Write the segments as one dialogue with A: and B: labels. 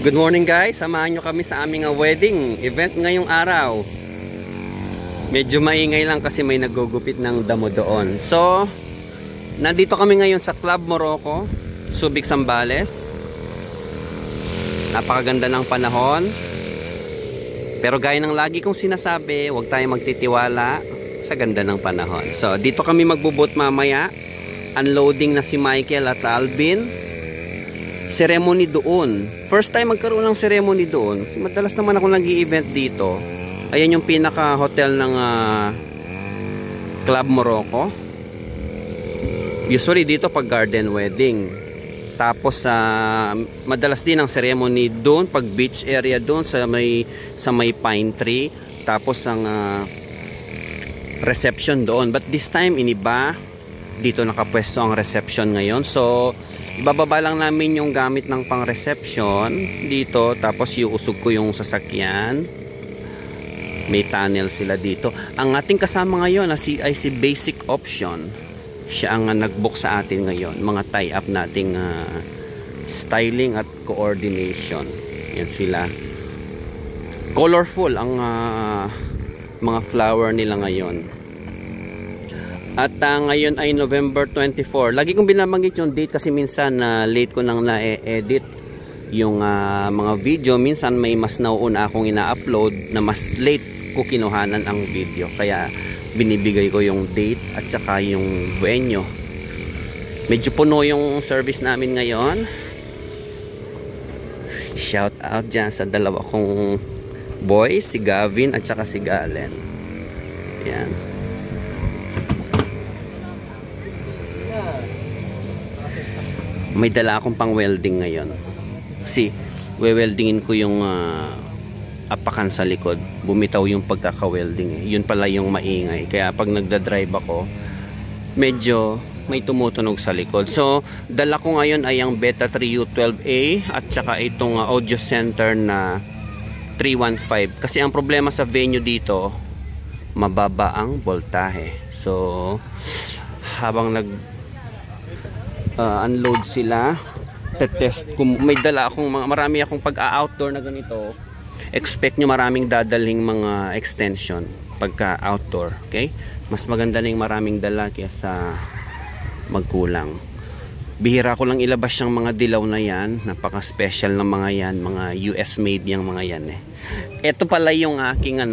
A: Good morning guys, samahan nyo kami sa aming wedding event ngayong araw. Medyo maingay lang kasi may nagugupit ng damo doon. So, nandito kami ngayon sa Club Morocco, Subic, Zambales. Napakaganda ng panahon. Pero gaya ng lagi kong sinasabi, huwag tayong magtitiwala sa ganda ng panahon. So, dito kami magbubot mamaya. Unloading na si Michael at Alvin. Ceremony doon. First time magkaroon ng ceremony doon. Madalas naman ako nag-i-event dito. Ayan yung pinaka-hotel ng Club Morocco. Usually dito pag garden wedding. Tapos madalas din ang ceremony doon pag beach area doon sa may pine tree. Tapos ang reception doon. But this time iniba. Dito nakapwesto ang reception ngayon. So ibababa lang namin yung gamit ng pang reception dito, tapos iuusog ko yung sasakyan. May tunnel sila dito. Ang ating kasama ngayon ay si Basic Option. Siya ang nag-book sa atin ngayon. Mga tie-up nating styling at coordination. Yan sila. Colorful ang mga flower nila ngayon. At ngayon ay November 24. Lagi kong binabanggit yung date kasi minsan late ko nang na-edit yung mga video. Minsan may mas nauuna akong ina-upload na mas late ko kinuhanan ang video. Kaya binibigay ko yung date at saka yung venue. Medyo puno yung service namin ngayon. Shout out dyan sa dalawa kong boys, si Gavin at saka si Galen. Yan. May dala akong pang welding ngayon kasi we-weldingin ko yung apakan sa likod. Bumitaw yung pagkaka-welding yun pala yung maingay, kaya pag nagda-drive ako medyo may tumutunog sa likod. So dala ko ngayon ay ang Beta 3U12A at saka itong audio center na 315 kasi ang problema sa venue dito, mababa ang voltahe. So habang unload sila, test kung may dala akong marami akong pag-outdoor na ganito, expect nyo maraming dadaling mga extension pagka outdoor. Okay, mas maganda na yung maraming dala kaysa magkulang. Bihira ko lang ilabas yung mga dilaw na yan. Napaka special ng mga yan, mga US made yung mga yan Ito pala yung aking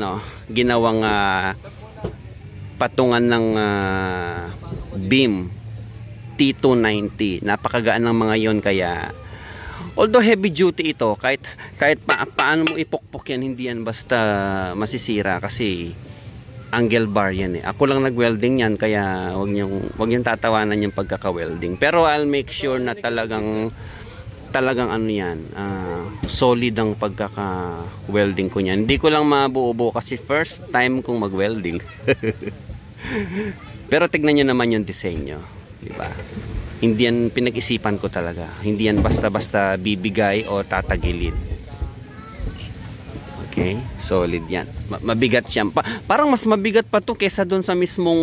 A: ginawang patungan ng beam T290. Napakagaan ng mga yon, kaya although heavy duty ito, kahit paano mo ipokpok yan, hindi yan basta masisira kasi angle bar yan Ako lang nag-welding yan, kaya wag niyong tatawanan yung pagkaka-welding. Pero I'll make sure na talagang solid ang pagkaka-welding ko niyan. Hindi ko lang mabuo kasi first time kong mag-welding. Pero tignan niyo naman yung disenyo. Diba? Hindi yan pinag-isipan ko talaga. Hindi yan basta-basta bibigay o tatagilid. Okay? Solid yan. Mabigat siya. Parang mas mabigat pa to kesa doon sa mismong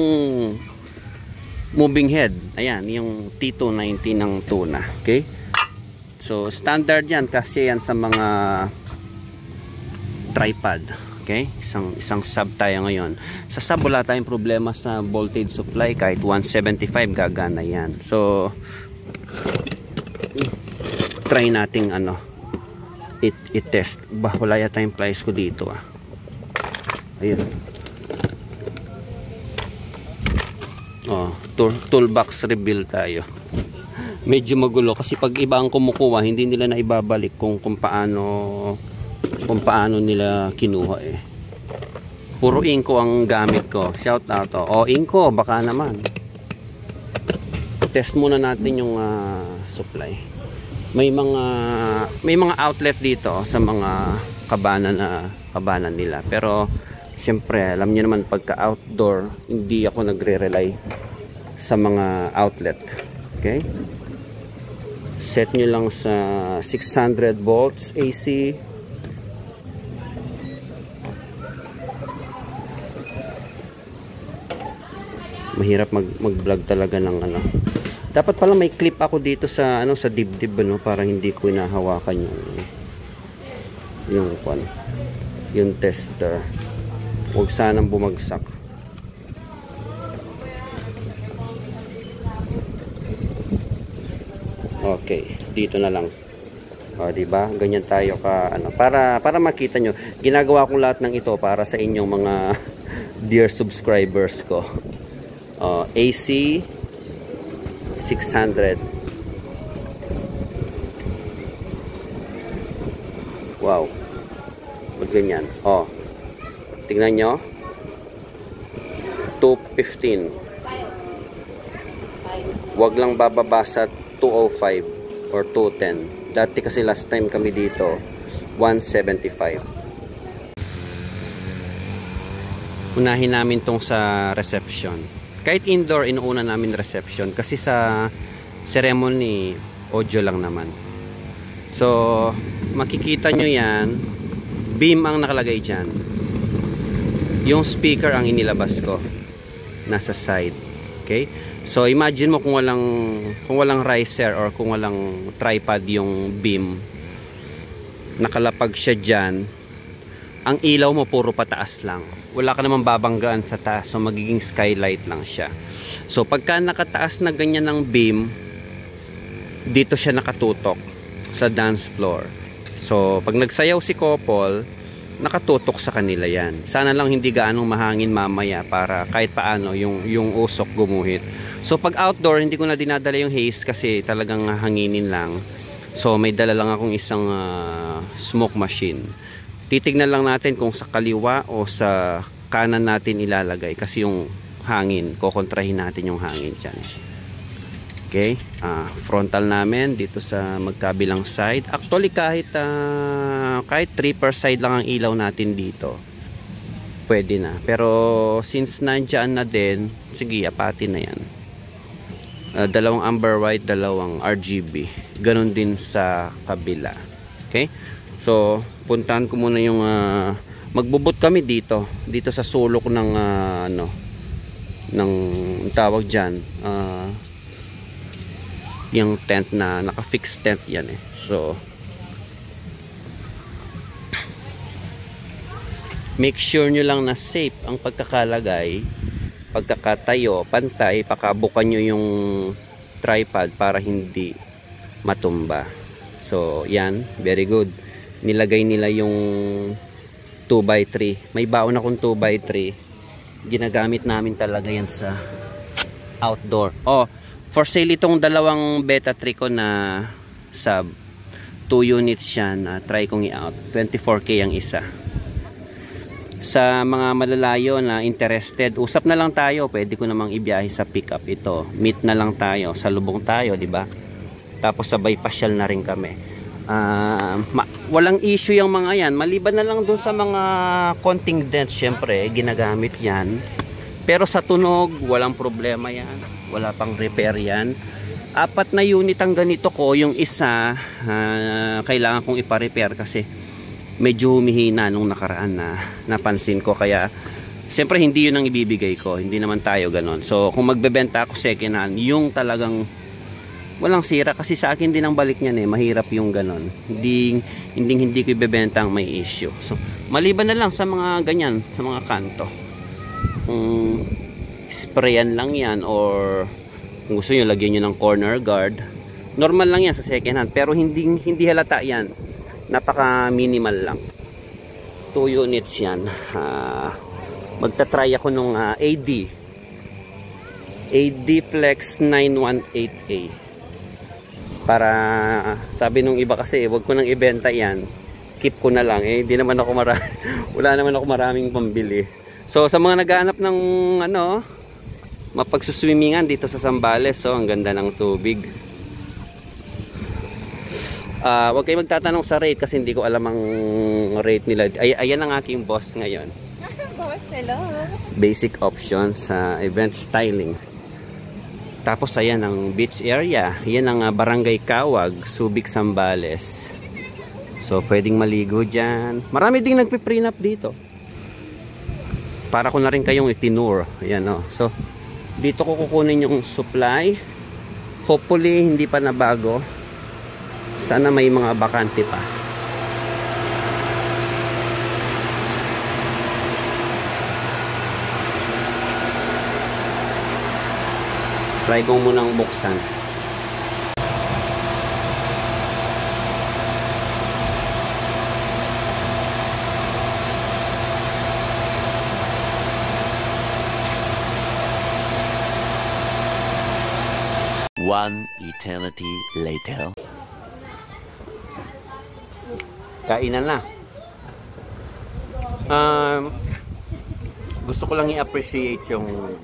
A: moving head. Ayan, yung T290 ng Tuna. Okay? So, standard yan kasi yan sa mga tripod. Okay? Isang sub tayo ngayon. Sa sub wala tayong problema sa voltage supply, kahit 175 gagana yan. So try nating i-test. Wala yata yung plies ko dito Ayun. Toolbox reveal tayo. Medyo magulo kasi pag iba ang kumukuha, hindi nila na ibabalik kung paano nila kinuha Puro Inco ang gamit ko. Shout out Inco, baka naman. Test muna natin yung supply. May mga outlet dito sa mga kabanan nila. Pero siyempre, alam niyo naman pagka outdoor, hindi ako nagre-rely sa mga outlet. Okay? Set nyo lang sa 600 volts AC. Mahirap mag-vlog talaga ng Dapat pala may clip ako dito sa sa dibdib para hindi ko hinahawakan yung yung tester. Huwag sanang bumagsak. Okay, dito na lang. O, diba? Ganyan tayo ka, para makita nyo. Ginagawa ko lahat ng ito para sa inyong mga dear subscribers ko. AC 600. Wow. Ba't ganyan? Tingnan nyo. 215. Wag lang bababa sa 205 or 210. Dati kasi last time kami dito 175. Unahin namin tong sa reception. Kahit indoor, inuuna namin reception kasi sa ceremony audio lang naman. So makikita nyo yan, beam ang nakalagay dyan. Yung speaker ang inilabas ko nasa side. Okay, so imagine mo kung walang riser or kung walang tripod yung beam, nakalapag siya dyan, ang ilaw mo puro pataas lang, wala ka namang babanggaan sa taas, so magiging skylight lang siya. So pagka nakataas na ganyan ng beam, dito siya nakatutok sa dance floor. So pag nagsayaw si couple, nakatutok sa kanila yan. Sana lang hindi gaanong mahangin mamaya para kahit paano yung usok gumuhit. So pag outdoor, hindi ko na dinadala yung haze kasi talagang hanginin lang. So may dala lang akong isang smoke machine. Titignan lang natin kung sa kaliwa o sa kanan natin ilalagay kasi yung hangin, kokontrahin natin yung hangin dyan. Okay, frontal namin dito sa magkabilang side. Actually kahit 3 per side lang ang ilaw natin dito, pwede na. Pero since nandyan na din, sige, apatin na yan. Dalawang amber white, dalawang RGB. Ganon din sa kabila. Okay, so puntahan ko muna yung magbubot kami dito sa sulok ng ng tawag dyan, yung tent na naka-fix tent yan eh. So make sure nyo lang na safe ang pagkakalagay, pagkakatayo, pantay, pakabukan nyo yung tripod para hindi matumba. So yan, very good. Nilagay nila yung 2x3. May baon akong 2x3. Ginagamit namin talaga yan sa outdoor. For sale itong dalawang Beta 3 ko na sub. 2 units yan. Try kong i-out. 24K ang isa. Sa mga malalayo na interested, usap na lang tayo. Pwede ko namang ibiyahe sa pickup ito. Meet na lang tayo. Sa lubong tayo, di ba? Tapos sabay pasyal na rin kami. Walang issue yung mga yan. Maliban na lang dun sa mga konting dents, syempre, ginagamit yan. Pero sa tunog, walang problema yan. Wala pang repair yan. 4 na unit ang ganito ko. Yung isa, kailangan kong ipa-repair kasi medyo humihina nung nakaraan na napansin ko. Kaya, siyempre hindi yun ang ibibigay ko. Hindi naman tayo ganon. So, kung magbebenta ako second hand, yung talagang walang sira. Kasi sa akin din ang balik niyan eh. Mahirap yung ganon. Hindi ko ibebenta ang may issue. So, maliban na lang sa mga ganyan, sa mga kanto. Sprayan lang yan or kung gusto nyo lagyan nyo ng corner guard, normal lang yan sa second hand pero hindi halata yan, napaka minimal lang. 2 units yan. Magta-try ako nung AD Flex 918A para sabi nung iba kasi wag ko nang ibenta yan, keep ko na lang hindi naman ako wala naman ako maraming pambili. So sa mga naghahanap ng mapagsuswimmingan dito sa Zambales, so ang ganda ng tubig. Huwag kayo magtatanong sa rate kasi hindi ko alam ang rate nila. Ayan ang aking boss ngayon.
B: Boss, hello.
A: Basic options sa event styling. Tapos ayan ang beach area. Ayan ang Barangay Kawag, Subic, Zambales. So pwedeng maligo dyan. Marami ding nagpe-prenup dito. Para ko na rin kayong itinur. Ayan So dito ko kukunin yung supply. Hopefully hindi pa nabago. Sana may mga bakante pa. Try ko munang buksan.
B: One eternity later.
A: Kainan na. Gusto ko lang i-appreciate yung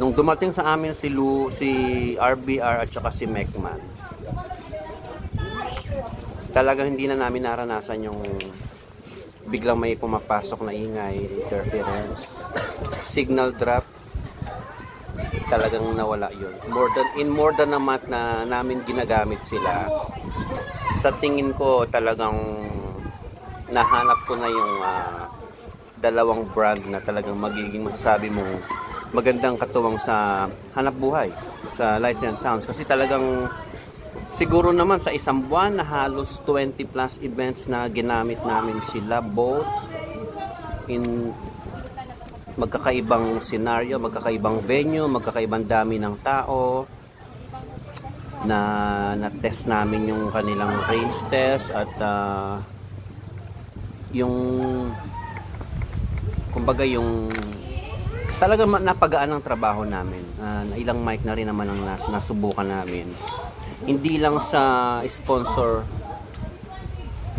A: nung dumating sa amin si RBR at saka si Mekman. Talagang hindi na namin naranasan yung biglang may pumapasok na ingay, interference, signal drop. Talagang nawala yun. More than a month na namin ginagamit sila. Sa tingin ko talagang nahanap ko na yung dalawang brand na talagang magiging masasabi mong magandang katuwang sa hanap buhay, sa Lights and Sounds. Kasi talagang siguro naman sa isang buwan na halos 20 plus events na ginamit namin sila, both in magkakaibang scenario, magkakaibang venue, magkakaibang dami ng tao. Na-test namin yung kanilang range test at yung kumbaga yung talaga napagaan ang trabaho namin. Ilang mic na rin naman ang nasubukan namin. Hindi lang sa sponsor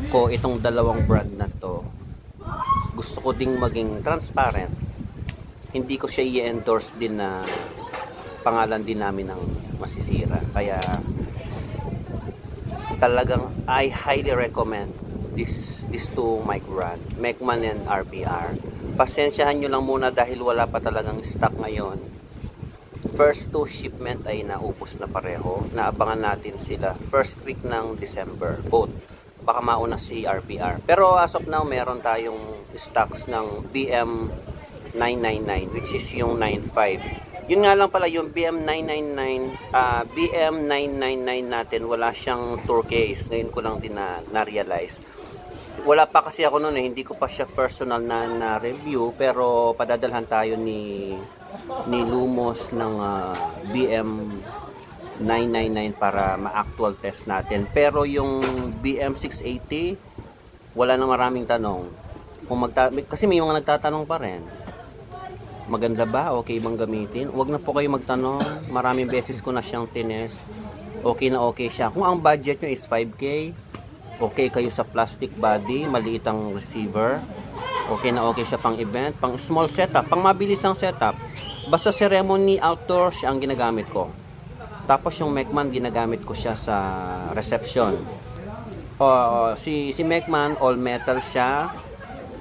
A: ko itong dalawang brand na to. Gusto ko ding maging transparent. Hindi ko siya i-endorse din na pangalan din namin ang masisira. Kaya talagang I highly recommend these two mic brand, Mekman and RBR. Pasensyahan nyo lang muna dahil wala pa talagang stock ngayon. First two shipment ay naupos na pareho. Naabangan natin sila first week ng December. Both. Baka mauna si RBR. Pero as of now, meron tayong stocks ng BM 999 which is yung 95. Yun nga lang pala yung BM 999 natin, wala siyang tour case. Ngayon ko lang din na-realize. Wala pa kasi ako noon hindi ko pa siya personal na review, pero padadalhan tayo ni Lumos ng BM 999 para ma-actual test natin. Pero yung BM 680 wala na maraming tanong. Kasi may mga nagtatanong pa rin. Maganda ba? Okay bang gamitin? Huwag na po kayo magtanong. Maraming beses ko na siyang tinest. Okay na okay siya. Kung ang budget nyo is 5K, okay kayo sa plastic body, maliit ang receiver. Okay na okay siya pang event, pang small setup, pang mabilis ang setup. Basta ceremony outdoor siya ang ginagamit ko. Tapos yung Mekman ginagamit ko siya sa reception. Si Mekman all metal siya.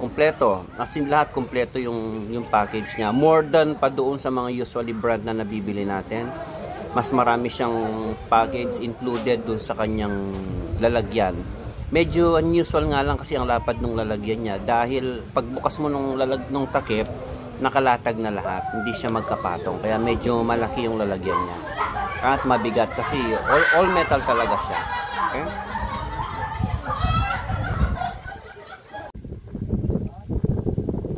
A: Kompleto, as in lahat kompleto yung package niya. More than pa doon sa mga usually brand na nabibili natin. Mas marami siyang package included doon sa kanyang lalagyan. Medyo unusual nga lang kasi ang lapad ng lalagyan niya dahil pagbukas mo nung takip, nakalatag na lahat, hindi siya magkapatong. Kaya medyo malaki yung lalagyan niya. At mabigat kasi all metal talaga siya. Okay?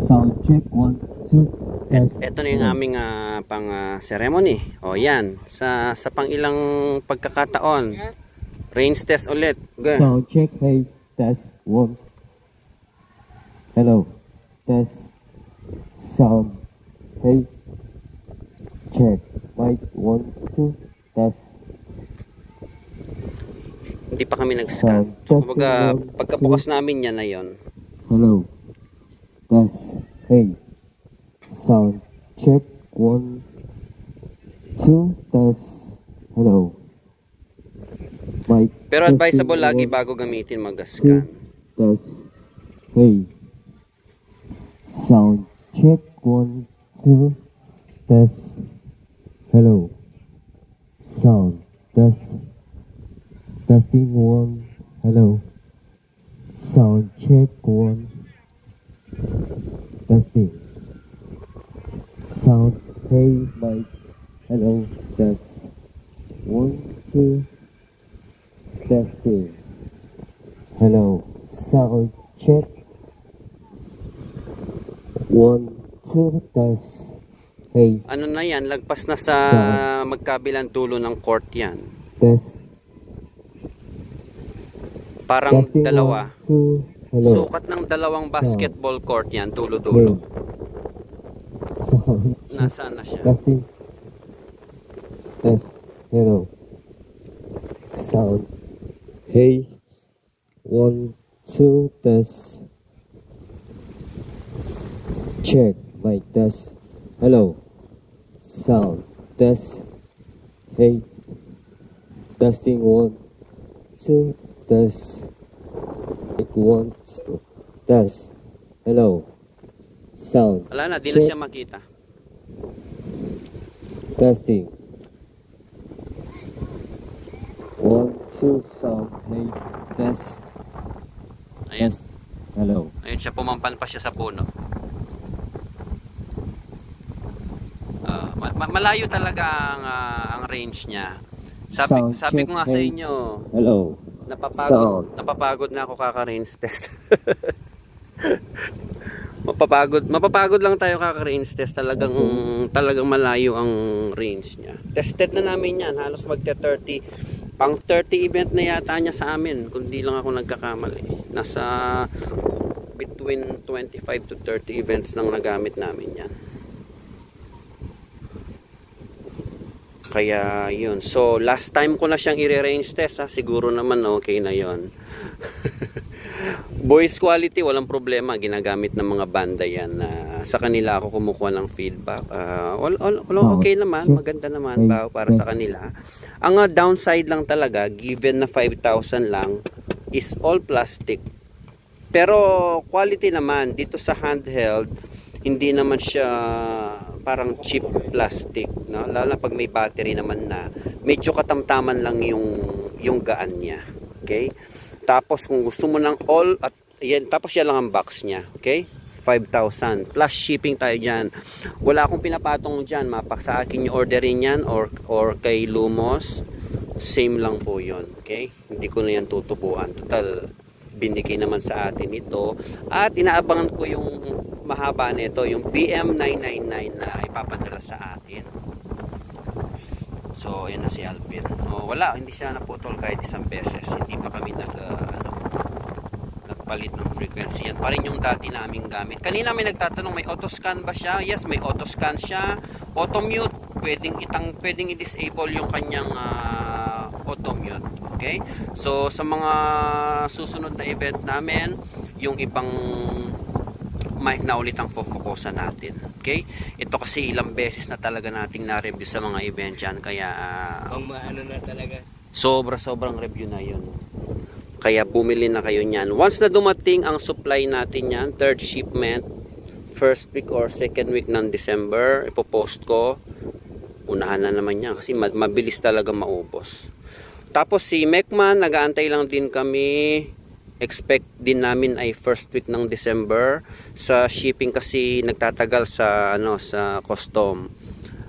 C: Sound check 1, 2.
A: Ito na yung aming pang ceremony. O yan, sa pang ilang pagkakataon. Range test ulit. Go.
C: Sound check, hey, test 1. Hello, test. Sound, hey, check. Mic 1, 2, test.
A: Hindi pa kami nag-scan. So, kumbaga, pagkabukas namin yan na yon.
C: Hello, test, hey, sound, check 1, 2, test. Hello. Mic,
A: Pero advisable lagi bago gamitin mag-scan.
C: Test. Hey. Sound check 1, 2. Test. Hello. Sound test. Testing 1. Hello. Sound check 1. Testing. Sound hey mic. Hello. Test. 1, 2. Testing. Hello. Sound check. 1, 2, test. Hey,
A: Ano na yan, lagpas na sa magkabilang dulo ng court yan.
C: test.
A: Parang
C: Testing
A: dalawa.
C: 1, 2. Hello.
A: Sukat ng dalawang basketball court yan, dulo-dulo.
C: Sound.
A: Nasaan na siya?
C: Testing. Test. Hello. Sound. Hey. 1, 2. Test. Check. Mic test. Hello. Sound. Test. Hey. Testing 1, 2. Test. Mic 1, 2. Test. Hello. Sound.
A: Wala na, di na
C: Check.
A: siya makita.
C: Testing. 1, 2. Sound. Hey. Test.
A: Ayan,
C: Test. Hello.
A: ayun siya, pumampan pa siya sa puno. Malayo talaga ang range niya.
C: Sound
A: Sabi
C: check,
A: ko nga sa
C: hey.
A: inyo,
C: Hello.
A: napapagod na ako kaka-range test. Mapapagod lang tayo kaka-range test. Talagang malayo ang range niya. Tested na namin yan, halos magte-30. Pang 30 event na yata niya sa amin, kundi lang ako nagkakamali. Nasa between 25 to 30 events nang nagamit namin yan. Kaya yun. So last time ko na siyang i-range test ha. Siguro naman okay na yon. Voice quality walang problema. Ginagamit ng mga banda yan. Sa kanila ako kumukuha ng feedback. Okay naman. Maganda naman para sa kanila. Ang downside lang talaga, given na 5,000 lang, is all plastic. Pero quality naman dito sa handheld, hindi naman siya parang cheap plastic, no? Lalo na pag may battery naman na medyo katamtaman lang yung gaan niya. Okay? Tapos kung gusto mo ng all at yan, tapos yan lang ang box niya. Okay? 5,000 plus shipping tayo diyan. Wala akong pinapatong diyan, mapak sa akin yung orderin yan or kay Lumos, same lang po 'yon. Okay? Hindi ko na yan tutubuan. Total binigay naman sa atin ito at inaabangan ko yung mahaba nito, yung BM999 na ipapadala sa atin. So ayan na si Alvin. Wala, hindi siya naputol kahit isang beses. Hindi pa kami nagpalit ng frequency. Yan pa rin yung dati naming gamit. Kanina may nagtatanong, may auto scan ba siya? Yes, may auto scan siya. Auto mute, pwedeng i-disable yung kanyang auto mute. Okay? So sa mga susunod na event namin, yung ibang mic na ulit ang focusan natin. Okay? Ito kasi ilang beses na talaga nating na-review sa mga event yan. Kaya
D: maano na talaga.
A: sobrang review na yun. Kaya bumili na kayo niyan. Once na dumating ang supply natin yan, third shipment, first week or second week ng December, ipopost ko. Unahan na naman yan kasi mabilis talaga maubos. Tapos si Mekman, nag-aantay lang din kami. Expect din namin ay first week ng December. Sa shipping kasi nagtatagal sa sa custom.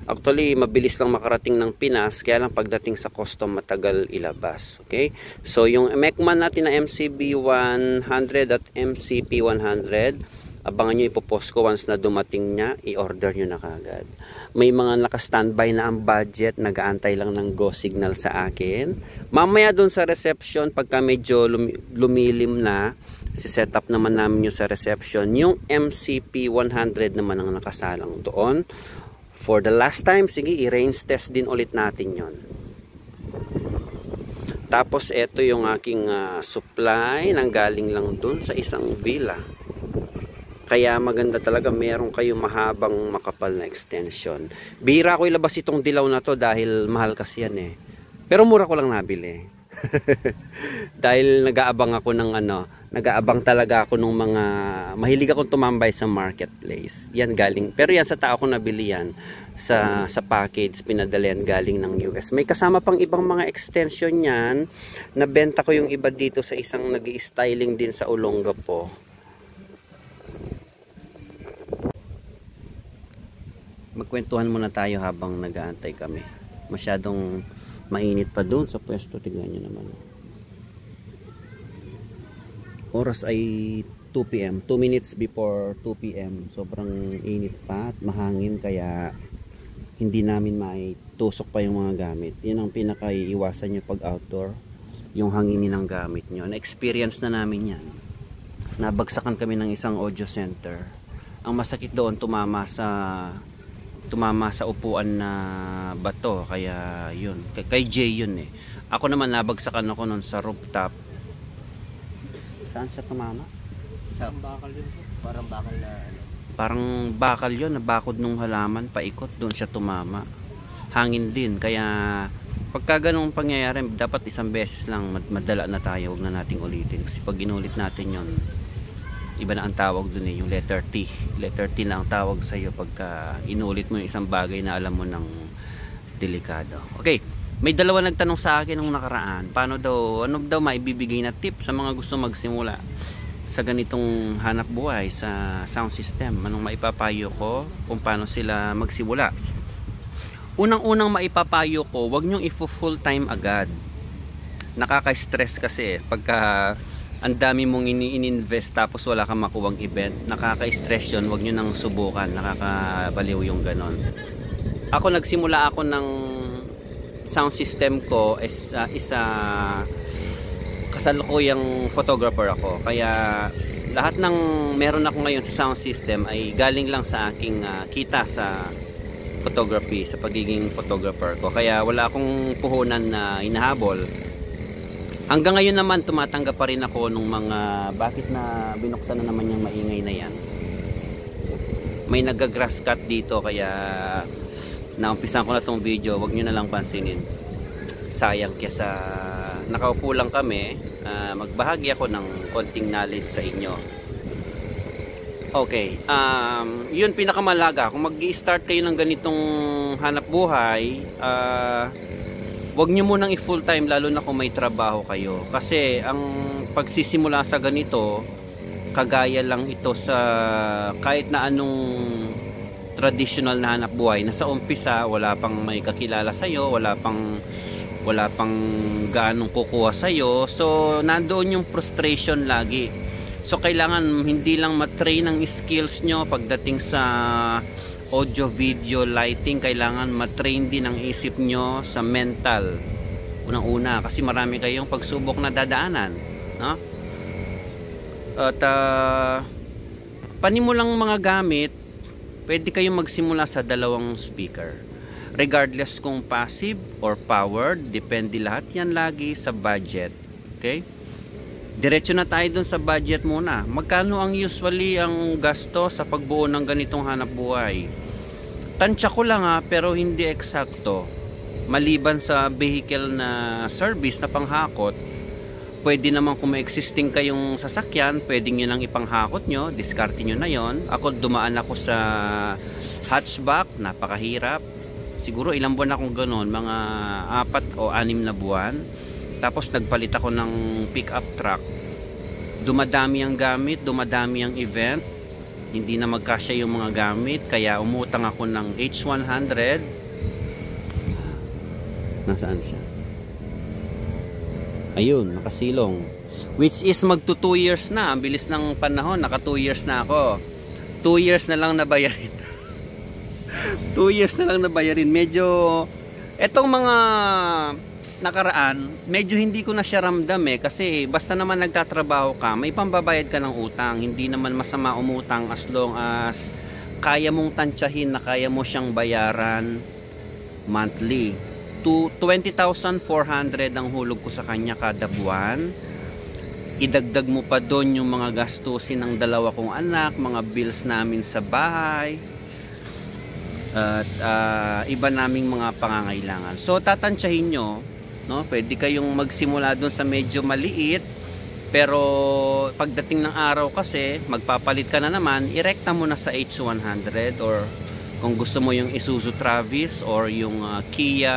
A: Actually, mabilis lang makarating ng Pinas, kaya lang pagdating sa custom matagal ilabas. Okay? So yung Mekman natin na MCB 100 at MCP 100, abangan nyo, ipopost ko once na dumating niya, i-order nyo na kagad. May mga naka-standby na ang budget, nag-aantay lang ng go signal sa akin. Mamaya dun sa reception, pagka medyo lumilim na, si-set up naman namin yung sa reception. Yung MCP 100 naman ang nakasalang doon. For the last time, sige, i-range test din ulit natin yon. Tapos, ito yung aking supply, nanggaling lang dun sa isang villa. Kaya maganda talaga, meron kayong mahabang makapal na extension. Bihira ko ilabas itong dilaw na to dahil mahal kasi yan eh. Pero mura ko lang nabili. Dahil nag-aabang ako ng nag-aabang talaga ako ng mga, mahilig akong tumambay sa marketplace. Yan galing, pero yan sa tao ko nabili yan. Sa package, pinadala yan galing ng US. May kasama pang ibang mga extension yan. Nabenta ko yung iba dito sa isang nag-i-styling din sa Olongapo. Magkwentuhan muna tayo habang nag-aantay kami. Masyadong mainit pa doon sa pwesto. Tignan nyo naman. Oras ay 2 PM. 2 minutes before 2 PM. Sobrang init pa at mahangin kaya hindi namin maitusok pa yung mga gamit. Yun ang pinakaiiwasan nyo pag outdoor, yung hanginin ng gamit nyo. Na-experience na namin yan. Nabagsakan kami ng isang audio center. Ang masakit doon, tumama sa upuan na bato. Kaya yun, kay Jay yun eh. Ako naman nabagsakan ako noon sa rooftop. Saan siya tumama?
D: Sa bakal yun. Parang bakal na ano.
A: Parang bakal yun, nabakod nung halaman, paikot, doon siya tumama. Hangin din, kaya pagka ganung pangyayari, dapat isang beses lang madala na tayo, huwag na nating ulitin. Kasi pag inulit natin yon, iba na ang tawag dun eh, yung letter T. Letter T na ang tawag sa'yo pagka inulit mo yung isang bagay na alam mo ng delikado. Okay, may dalawa nagtanong sa akin nung nakaraan, ano daw maibibigay na tip sa mga gusto magsimula sa ganitong hanap buhay sa sound system. Anong maipapayo ko kung paano sila magsimula? Unang-unang maipapayo ko, wag nyong i-full time agad. Nakaka-stress kasi pagka ang dami mong ini-invest tapos wala kang makuwang event. Nakaka-stress yun, wag nyo nang subukan. Nakakabaliw yung ganon. Ako nagsimula ako ng sound system ko is kasalukuyang photographer ako, kaya lahat ng meron ako ngayon sa sound system ay galing lang sa aking kita sa photography, sa pagiging photographer ko, kaya wala akong puhunan na hinahabol. Hanggang ngayon naman tumatanggap pa rin ako nung mga bakit na binuksan na naman yung maingay na yan. May nag-grass cut dito, kaya naumpisan ko na tong video, wag nyo na lang pansinin, sayang, kesa nakaupo lang kami, magbahagi ako ng konting knowledge sa inyo. Okay, yun pinakamalaga. Kung mag-i-start kayo ng ganitong hanap buhay, wag nyo munang i-full time, lalo na kung may trabaho kayo. Kasi ang pagsisimula sa ganito, kagaya lang ito sa kahit na anong traditional na hanap buhay. Nasa umpisa, wala pang may kakilala sa'yo, wala pang gaanong kukuha sa'yo, so nandoon yung frustration lagi. So kailangan hindi lang matrain ang skills nyo pagdating sa audio, video, lighting, kailangan matrain din ang isip nyo sa mental unang-una, kasi marami kayong pagsubok na dadaanan, no? At panimulang mga gamit, pwede kayong magsimula sa 2 speaker. Regardless kung passive or powered, depende lahat yan lagi sa budget. Okay? Diretso na tayo dun sa budget muna. Magkano ang usually ang gasto sa pagbuo ng ganitong hanap buhay? Tansya ko lang pero hindi eksakto. Maliban sa vehicle na service na panghakot, pwede naman kung may existing kayong sasakyan, pwede nyo lang ipanghakot nyo, diskarte nyo na yon. Ako dumaan ako sa hatchback, napakahirap. Siguro ilang buwan akong gano'n, mga 4 o 6 na buwan. Tapos nagpalit ako ng pick-up truck. Dumadami ang gamit, dumadami ang event. Hindi na magkasya yung mga gamit, kaya umutang ako ng H100. Nasaan siya? Ayun, nakasilong. Which is magto 2 years na. Ang bilis ng panahon, naka 2 years na ako. 2 years na lang nabayarin. 2 years na lang nabayarin. Medyo etong mga nakaraan, medyo hindi ko na siya ramdam kasi basta naman nagtatrabaho ka, may pambabayad ka ng utang. Hindi naman masama umutang as long as kaya mong tansyahin na kaya mo siyang bayaran monthly. 20,400 ang hulog ko sa kanya kada buwan. Idagdag mo pa doon yung mga gastusin ng 2 kong anak, mga bills namin sa bahay, at iba naming mga pangangailangan. So tatansyahin nyo, no? Pwede kayong magsimula doon sa medyo maliit, pero pagdating ng araw kasi magpapalit ka na naman, irekta mo na sa H100, or kung gusto mo yung Isuzu Travis or yung Kia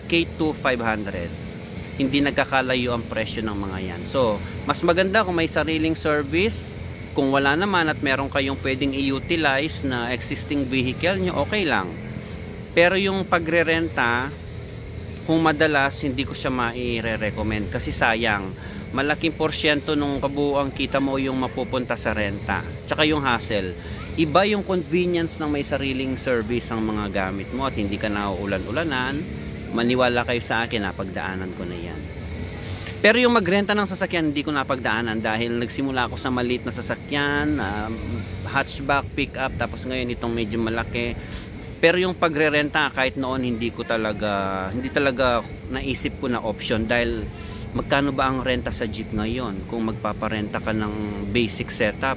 A: K2 500. Hindi nagkakalayo ang presyo ng mga yan. So mas maganda kung may sariling service. Kung wala naman at meron kayong pwedeng i-utilize na existing vehicle nyo, okay lang. Pero yung pagre-renta, kung madalas, hindi ko siya mai-recommend kasi sayang. Malaking porsyento nung kabuuang kita mo yung mapupunta sa renta. Tsaka yung hassle. Iba yung convenience ng may sariling service ang mga gamit mo at hindi ka nauulan-ulanan. Maniwala kayo sa akin, napagdaanan ko na yan. Pero yung magrenta ng sasakyan, hindi ko napagdaanan dahil nagsimula ako sa maliit na sasakyan, hatchback, pickup, tapos ngayon itong medyo malaki. Pero yung pagrerenta, kahit noon hindi talaga naisip ko na option dahil magkano ba ang renta sa jeep ngayon? Kung magpaparenta ka ng basic setup,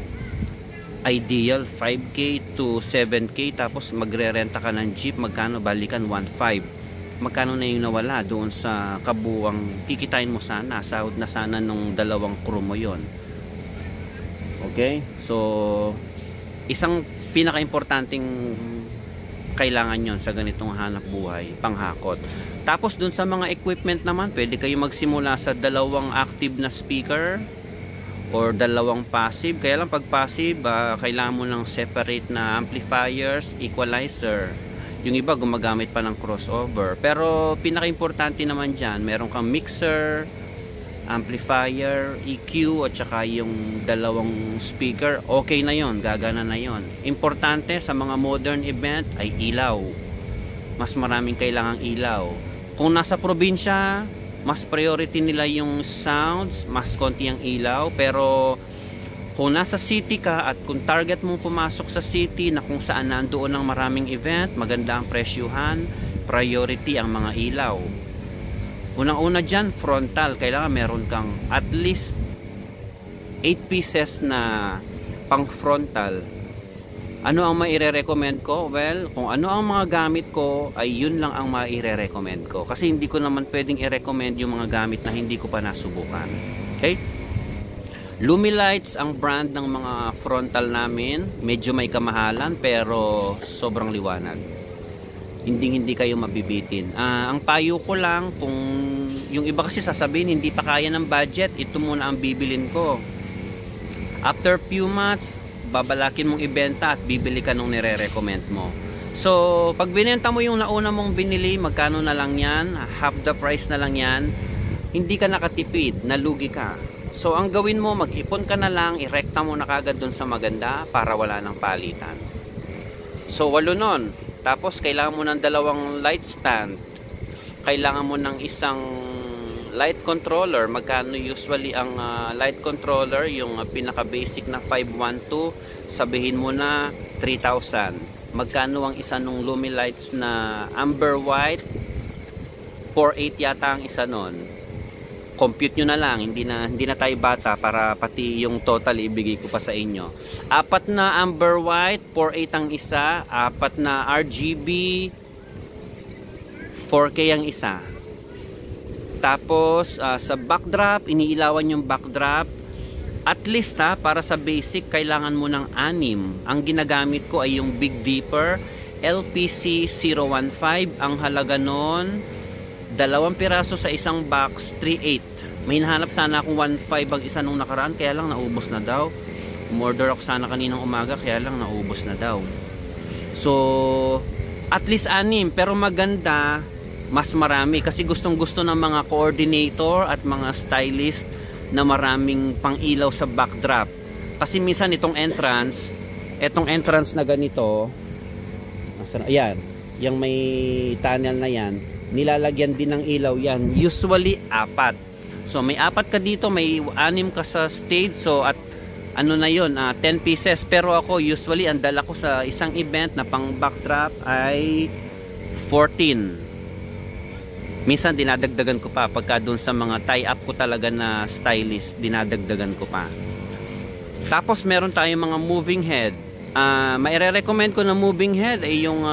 A: ideal 5K to 7K, tapos magrerenta ka ng jeep, magkano? Balikan 1.5. Magkano na yung nawala doon sa kabuwang kikitain mo sana, sahod na sana nung dalawang crew mo yon. Okay? So isang pinaka-importanting kailangan yon sa ganitong hanap buhay, panghakot. Tapos dun sa mga equipment naman, pwede kayo magsimula sa dalawang active na speaker or dalawang passive. Kaya lang pag passive, kailangan mo ng separate na amplifiers, equalizer. Yung iba gumagamit pa ng crossover. Pero pinaka-importante naman dyan, meron kang mixer, amplifier, EQ at saka yung dalawang speaker. Okay na yon, gagana na yon. Importante sa mga modern event ay ilaw. Mas maraming kailangang ilaw. Kung nasa probinsya, mas priority nila yung sounds, mas konti ang ilaw. Pero kung nasa city ka at kung target mo pumasok sa city na kung saan nandoon ang maraming event, maganda ang presyuhan, priority ang mga ilaw. Unang-una dyan, frontal. Kailangan meron kang at least 8 pieces na pang frontal. Ano ang maire-recommend ko? Well, kung ano ang mga gamit ko, ay yun lang ang maire-recommend ko. Kasi hindi ko naman pwedeng i-recommend yung mga gamit na hindi ko pa nasubukan. Okay? Lumilights ang brand ng mga frontal namin. Medyo may kamahalan pero sobrang liwanag. Hindi kayo mabibitin. Ang payo ko lang, kung yung iba kasi sasabihin hindi pa kaya ng budget, ito muna ang bibilin ko. After few months, babalakin mong ibenta at bibili ka nung nire-recommend mo. So pag binenta mo yung nauna mong binili, magkano na lang yan, half the price na lang yan, hindi ka nakatipid, nalugi ka. So ang gawin mo, mag-ipon ka na lang, irekta mo na kagad dun sa maganda para wala ng palitan. So 8 nun. Tapos kailangan mo ng dalawang light stand, kailangan mo ng isang light controller. Magkano usually ang light controller? Yung pinaka basic na 512, sabihin mo na 3,000. Magkano ang isa nung Lumilights na amber white? 4,800 yata ang isa nun. Compute nyo na lang, hindi na tayo bata para pati yung total ibigay ko pa sa inyo. 4 na amber white, 4,800 ang isa. 4 na RGB, 4K ang isa. Tapos sa backdrop, iniilawan yung backdrop. At least para sa basic, kailangan mo ng 6. Ang ginagamit ko ay yung Big Dipper LPC 015. Ang halaga nun, 2 piraso sa isang box, 3,800. May nahanap sana akong 1,500 ang isa nung nakaraan, kaya lang naubos na daw. Umorder ako sana kaninang umaga, kaya lang naubos na daw. So at least 6, pero maganda mas marami kasi gustong gusto ng mga coordinator at mga stylist na maraming pang ilaw sa backdrop. Kasi minsan etong entrance na ganito, ayan, yung may tunnel na yan, nilalagyan din ng ilaw yan, usually 4. So may 4 ka dito, may 6 ka sa stage. So at ano na yun, 10 pieces. Pero ako usually ang dala ko sa isang event na pang backdrop ay 14. Minsan dinadagdagan ko pa pagka dun sa mga tie-up ko talaga na stylist, dinadagdagan ko pa. Tapos meron tayong mga moving head. Maire-recommend ko na moving head ay yung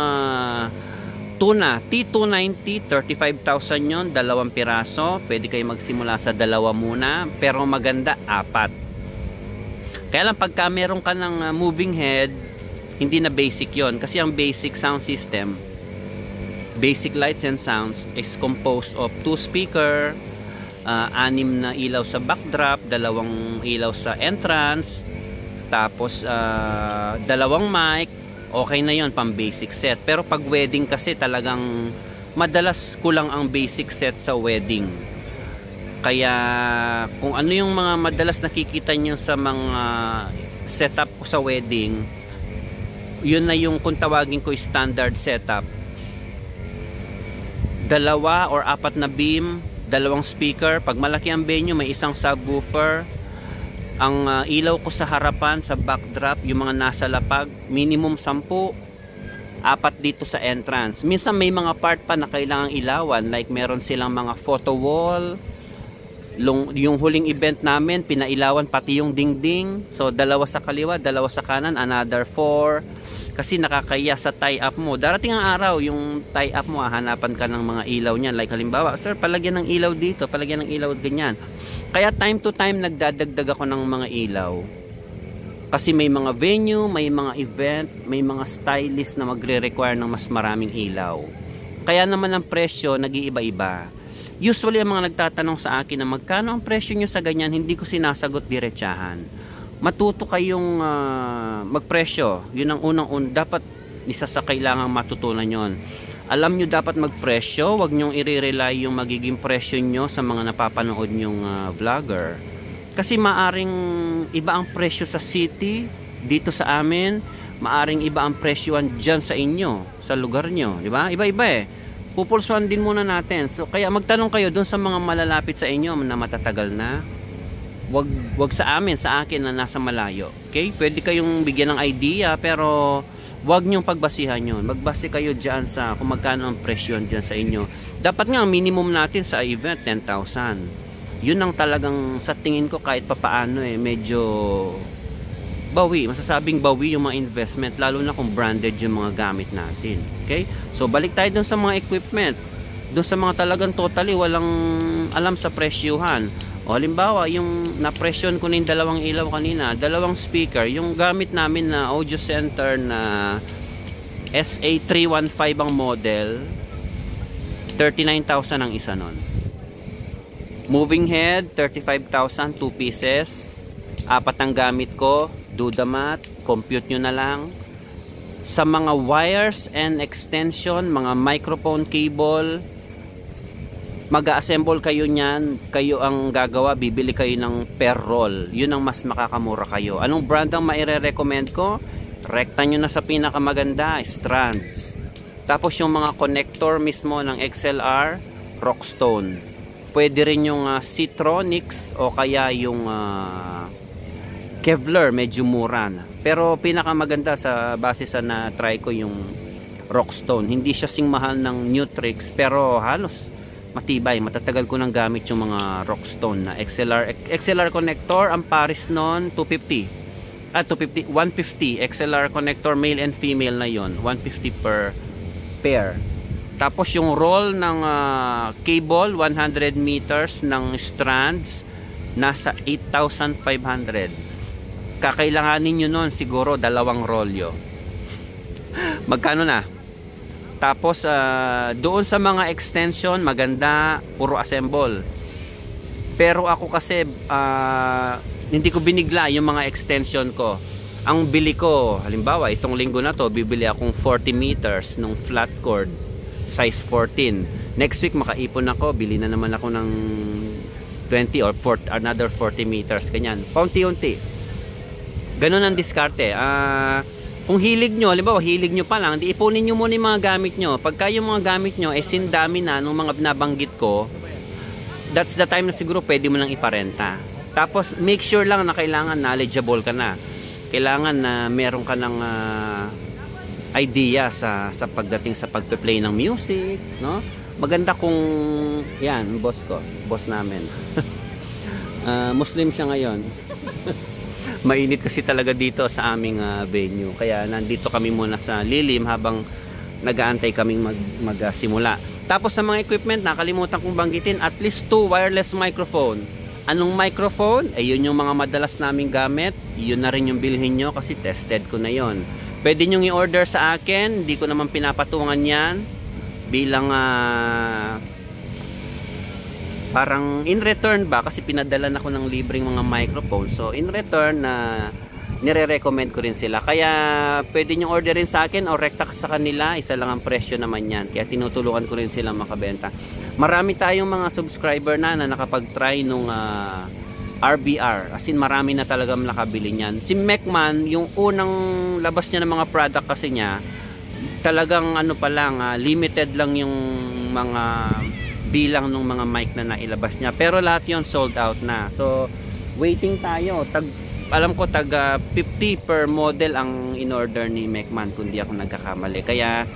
A: Tuna T290, 35,000 yon, 2 piraso. Pwede kayo magsimula sa 2 muna, pero maganda 4. Kaya lang pagka meron ka ng moving head, hindi na basic yon. Kasi ang basic sound system, basic lights and sounds, is composed of 2 speaker, 6 na ilaw sa backdrop, 2 ilaw sa entrance, tapos 2 mic. Okay na yon, pang basic set. Pero pag wedding kasi talagang madalas kulang ang basic set sa wedding. Kaya kung ano yung mga madalas nakikita nyo sa mga setup ko sa wedding, yun na yung kung tawagin ko standard setup. 2 or 4 na beam, 2 speaker. Pag malaki ang venue, may isang subwoofer. Ang ilaw ko sa harapan, sa backdrop, yung mga nasa lapag, minimum 10, 4 dito sa entrance. Minsan may mga part pa na kailangang ilawan, like meron silang mga photo wall. Yung huling event namin, pinailawan pati yung dingding. So 2 sa kaliwa, 2 sa kanan, another 4. Kasi nakakaya sa tie-up mo. Darating ang araw, yung tie-up mo, hahanapan ka ng mga ilaw niyan. Like halimbawa, sir, palagyan ng ilaw dito, palagyan ng ilaw ganyan. Kaya time to time, nagdadagdag ako ng mga ilaw. Kasi may mga venue, may mga event, may mga stylist na magre-require ng mas maraming ilaw. Kaya naman ang presyo, nag-iiba-iba. Usually, ang mga nagtatanong sa akin na magkano ang presyo nyo sa ganyan, hindi ko sinasagot diretsahan. Matuto kayong magpresyo. Yun ang dapat isa sa kailangang matutunan yon. Alam nyo dapat magpresyo, wag nyong i-rely yung magiging presyo nyo sa mga napapanood nyong vlogger. Kasi maaring iba ang presyo sa city, dito sa amin, maaring iba ang presyoan dyan sa inyo, sa lugar nyo, di ba? Iba-iba eh. Pupulsuan din muna natin. So kaya magtanong kayo dun sa mga malalapit sa inyo na matatagal na. Wag sa amin, sa akin na nasa malayo. Okay? Pwede kayong bigyan ng idea, pero wag nyong pagbasihan yun. Magbase kayo dyan sa kung magkano ang presyon dyan sa inyo. Dapat nga, minimum natin sa event, 10,000. Yun ang talagang, sa tingin ko, kahit papaano medyo bawi. Masasabing bawi yung mga investment, lalo na kung branded yung mga gamit natin. Okay? So, balik tayo dun sa mga equipment. Dun sa mga talagang totally walang alam sa presyuhan. O halimbawa, yung na-presyon ko na yung 2 ilaw kanina, 2 speaker, yung gamit namin na audio center na SA315 ang model, 39,000 ang isa nun. Moving head, 35,000, 2 pieces. 4 ang gamit ko, do the math, compute nyo na lang. Sa mga wires and extension, mga microphone cable, mag-assemble kayo niyan, kayo ang gagawa, bibili kayo ng per roll. Yun ang mas makakamura kayo. Anong brand ang maire-recommend ko? Rekta nyo na sa pinakamaganda, Strands. Tapos yung mga connector mismo ng XLR, Rockstone. Pwede rin yung Citronics o kaya yung Kevlar, medyo mura na. Pero pinakamaganda sa base sa na-try ko yung Rockstone. Hindi siya sing mahal ng Nutrix, pero halos matibay, matatagal ko nang gamit yung mga Rockstone na XLR connector. Ang pares nun 150 XLR connector, male and female na yon, 150 per pair. Tapos yung roll ng cable, 100 meters ng strands, nasa 8,500. Kakailanganin nyo nun siguro 2 rolyo. Magkano na? Tapos doon sa mga extension, maganda, puro assemble. Pero ako kasi hindi ko binigla yung mga extension ko. Ang bili ko, halimbawa itong linggo na to, bibili akong 40 meters nung flat cord, size 14. Next week makaipon ako, bili na naman ako ng 20 or another 40 meters, ganyan. Paunti-unti. Ganun ang diskarte. Kung hilig nyo, halimbawa hilig nyo pa lang, di ipunin nyo muna yung mga gamit nyo. Pagka yung mga gamit nyo, sindami na nung mga nabanggit ko, that's the time na siguro pwede mo nang iparenta. Tapos make sure lang na kailangan knowledgeable ka na. Kailangan na meron ka ng idea sa pagdating sa pagpe-play ng music, no? Maganda kung yan, boss ko, boss namin. Muslim siya ngayon. Mainit kasi talaga dito sa aming venue. Kaya nandito kami muna sa lilim habang nag-aantay kaming magsimula. Tapos sa mga equipment, nakalimutan kong banggitin, at least 2 wireless microphone. Anong microphone? Ayun yung mga madalas naming gamit. Yun na rin yung bilhin nyo kasi tested ko na yon. Pwede nyo i-order sa akin. Hindi ko naman pinapatungan yan. Bilang parang in return ba, kasi pinadalan ako ng libreng mga microphone. So in return nire-recommend ko rin sila. Kaya pwede nyo orderin sa akin o rekta sa kanila, isa lang ang presyo naman yan. Kaya tinutulungan ko rin sila makabenta. Marami tayong mga subscriber na nakapag-try nung RBR, as in marami na talagang nakabili niyan. Si Mecman, yung unang labas niya ng mga product kasi niya, talagang ano pa lang, limited lang yung mga bilang ng mga mic na nailabas niya. Pero lahat yon sold out na. So, waiting tayo. Alam ko tag 50 per model ang in-order ni Mecman kung di ako nagkakamali. Kaya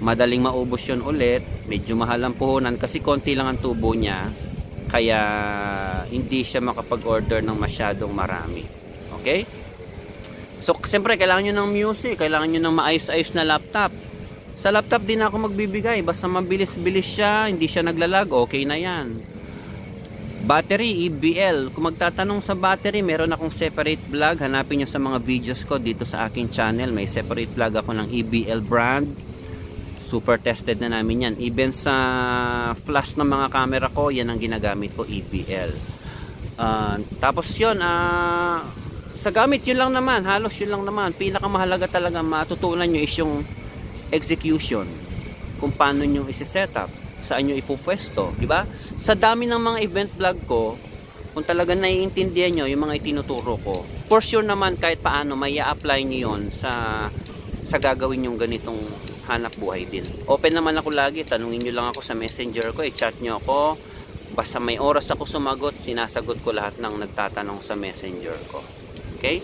A: madaling maubos yun ulit. Medyo mahal ang puhunan kasi konti lang ang tubo niya. Kaya hindi siya makapag-order ng masyadong marami. Okay? So, siyempre, kailangan nyo ng music. Kailangan nyo ng maayos-ayos na laptop. Sa laptop din ako magbibigay. Basta mabilis-bilis siya, hindi siya naglalag, okay na yan. Battery, EBL. Kung magtatanong sa battery, meron akong separate vlog. Hanapin nyo sa mga videos ko dito sa aking channel. May separate vlog ako ng EBL brand. Super tested na namin yan. Even sa flash ng mga camera ko, yan ang ginagamit ko, EBL. Tapos yun, sa gamit, yun lang naman. Halos yun lang naman. Pinakamahalaga talaga matutunan nyo is yung execution. Kung paano nyo isi-setup. Saan nyo ipupwesto. Diba? Sa dami ng mga event vlog ko, kung talaga naiintindihan nyo yung mga itinuturo ko, for sure naman kahit paano, may i-apply nyo yun sa gagawin yung ganitong hanap buhay din. Open naman ako lagi, tanungin nyo lang ako sa messenger ko, i-chat nyo ako, basta may oras ako sumagot, sinasagot ko lahat ng nagtatanong sa messenger ko. Okay?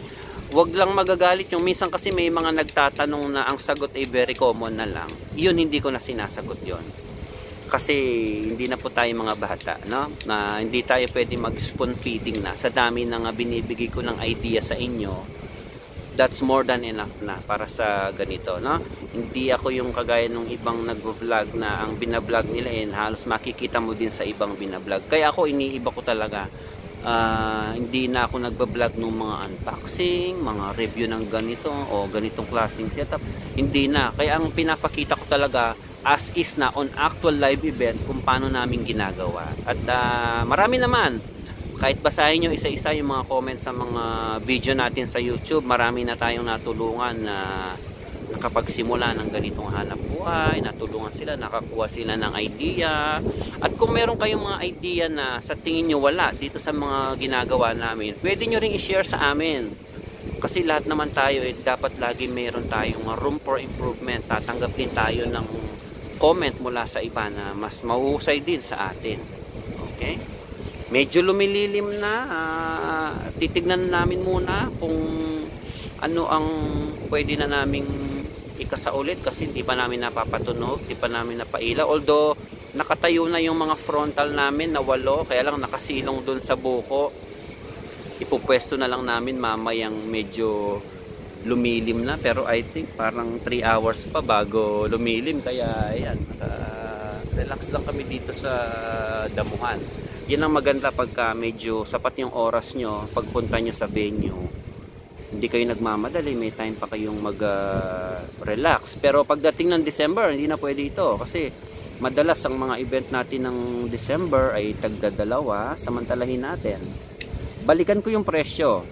A: Huwag lang magagalit yung minsan kasi may mga nagtatanong na ang sagot ay very common na lang. Yun, hindi ko na sinasagot yon. Kasi hindi na po tayo mga bata, no? Na hindi tayo pwede mag-spoon feeding na. Sa dami na nga binibigay ko ng idea sa inyo, that's more than enough na para sa ganito, no? Hindi ako yung kagaya ng ibang nag-vlog na ang binablog nila halos makikita mo din sa ibang binablog. Kaya ako iniiba ko talaga. Hindi na ako nagbablog ng mga unboxing, mga review ng ganito o ganitong klaseng setup. Hindi na. Kaya ang pinapakita ko talaga as is na on actual live event kung paano namin ginagawa. At marami naman. Kahit basahin nyo isa-isa yung mga comments sa mga video natin sa YouTube, marami na tayong natulungan na nakapagsimula ng ganitong hanap buhay, natulungan sila, nakakuha sila ng idea. At kung meron kayong mga idea na sa tingin nyo wala dito sa mga ginagawa namin, pwede nyo ring i-share sa amin. Kasi lahat naman tayo, dapat lagi meron tayong room for improvement. Tatanggap din tayo ng comment mula sa iba na mas mahuhusay din sa atin. Okay? Medyo lumililim na, titignan namin muna kung ano ang pwede na naming ikasa ulit kasi hindi pa namin napapatunog, hindi pa namin napaila. Although nakatayo na yung mga frontal namin na 8, kaya lang nakasilong dun sa buko. Ipupwesto na lang namin mamayang medyo lumilim na, pero I think parang 3 hours pa bago lumilim. Kaya ayan, relax lang kami dito sa damuhan. Yan ang maganda pagka medyo sapat yung oras nyo pagpunta nyo sa venue. Hindi kayo nagmamadali, may time pa kayong mag-relax. Pero pagdating ng December, hindi na pwede ito. Kasi madalas ang mga event natin ng December ay tagdadalawa, samantalahin natin. Balikan ko yung presyo.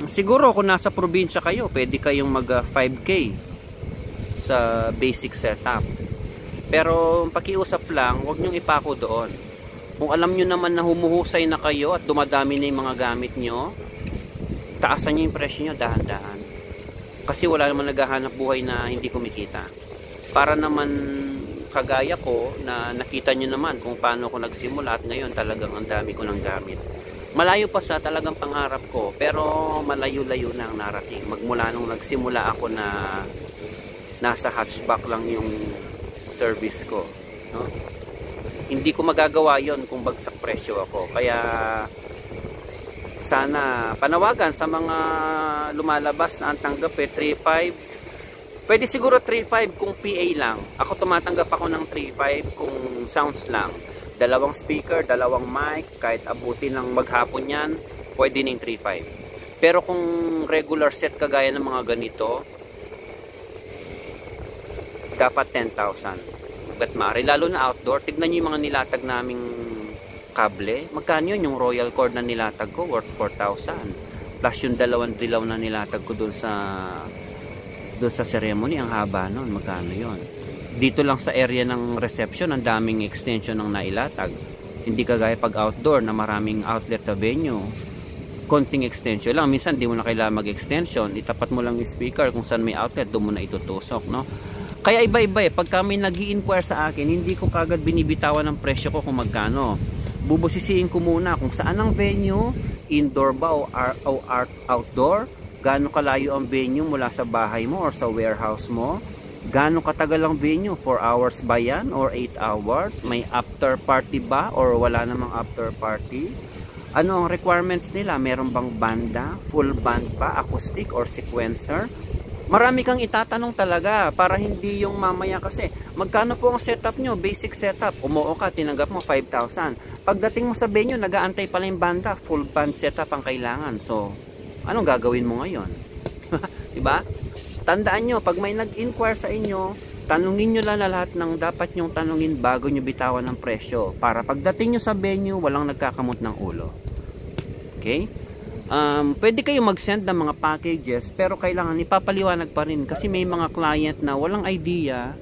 A: Siguro kung nasa probinsya kayo, pwede kayong mag 5K sa basic setup. Pero pakiusap lang, huwag nyong ipako doon. Kung alam nyo naman na humuhusay na kayo at dumadami na yung mga gamit nyo, taasan nyo yung presyo nyo dahan-dahan. Kasi wala naman naghahanap buhay na hindi kumikita. Para naman kagaya ko na nakita nyo naman kung paano ko nagsimula at ngayon talagang ang dami ko ng gamit. Malayo pa sa talagang pangarap ko, pero malayo-layo na ang narating. Magmula nung nagsimula ako na nasa hatchback lang yung service ko, no? Hindi ko magagawa yon kung bagsak presyo ako. Kaya sana panawagan sa mga lumalabas na ang tanggap 3.5. Pwede siguro 3.5 kung PA lang. Ako tumatanggap ako ng 3.5 kung sounds lang. 2 speaker, 2 mic, kahit abutin ng maghapon yan, pwede ng 3.5. Pero kung regular set kagaya ng mga ganito, dapat 10,000. But mari, lalo na outdoor, tignan nyo yung mga nilatag naming kable. Magkano yun? Yung royal cord na nilatag ko, worth 4,000. Plus yung 2 dilaw na nilatag ko doon sa ceremony, ang haba nun. Magkano yun? Dito lang sa area ng reception, ang daming extension ng nailatag. Hindi kagaya pag outdoor na maraming outlet sa venue. Konting extension lang. Minsan di mo na kailangan mag-extension. Itapat mo lang yung speaker kung saan may outlet, doon mo na itutusok, no? Kaya iba-iba eh. Pagka may nag-i-inquire sa akin, hindi ko kagad binibitawan ng presyo ko kung magkano. Bubusisiin ko muna kung saan ang venue, indoor ba o outdoor, gaano kalayo ang venue mula sa bahay mo or sa warehouse mo, gaano katagal ang venue, 4 hours ba yan or 8 hours, may after party ba or wala namang after party, ano ang requirements nila, meron bang banda, full band ba, acoustic or sequencer. Marami kang itatanong talaga para hindi yung mamaya kasi magkano po ang setup nyo, basic setup, umuo ka, tinanggap mo 5,000. Pagdating mo sa venue, nag-aantay pala yung banda, full band setup ang kailangan. So, anong gagawin mo ngayon? Diba? Tandaan nyo, pag may nag-inquire sa inyo, tanungin nyo lang na lahat ng dapat nyong tanungin bago nyo bitawan ng presyo. Para pagdating nyo sa venue, walang nagkakamot ng ulo. Okay? Pwede kayo mag-send ng mga packages, pero kailangan ipapaliwanag pa rin. Kasi may mga client na walang idea,